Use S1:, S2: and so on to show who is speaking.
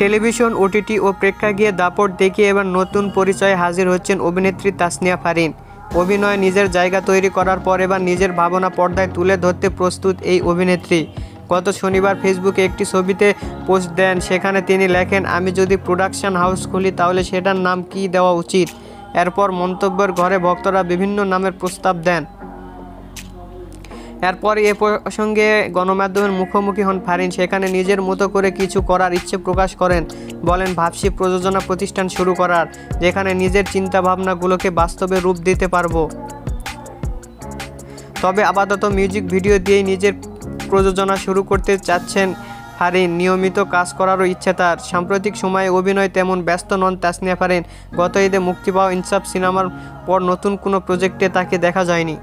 S1: Television, OTT ও প্রেক্ষাগৃহে দাপট দেখিয়ে এবার নতুন পরিচয়ে হাজির হচ্ছেন অভিনেত্রী তাসনিয়া ফারিন। অভিনয়ে নিজের জায়গা তৈরি করার পর এবার নিজের ভাবনা পর্দায় তুলে ধরতে প্রস্তুত এই অভিনেত্রী। গত শনিবার ফেসবুকে একটি ছবিতে পোস্ট দেন। সেখানে তিনি লেখেন, আমি যদি প্রোডাকশন হাউস খুলি তাহলে সেটার নাম কী দেওয়া উচিত। এরপর মন্তব্যের ঘরে ভক্তরা বিভিন্ন নামের প্রস্তাব দেন। এরপর এ প্রসঙ্গে গণমাধ্যমের মুখোমুখি হন ফারিন। সেখানে নিজের মতো করে কিছু করার ইচ্ছে প্রকাশ করেন। বলেন, ভাবছি প্রযোজনা প্রতিষ্ঠান শুরু করার, যেখানে নিজের চিন্তাভাবনাগুলোকে বাস্তবে রূপ দিতে পারবো। তবে আপাতত মিউজিক ভিডিও দিয়েই নিজের প্রযোজনা শুরু করতে চাচ্ছেন ফারিন। নিয়মিত কাজ করারও ইচ্ছে তার। সাম্প্রতিক সময়ে অভিনয় তেমন ব্যস্ত নন তাসনিয়া ফারিন। গত ঈদে মুক্তি পাওয়া ইনসাফ সিনেমার পর নতুন কোনো প্রজেক্টে তাকে দেখা যায়নি।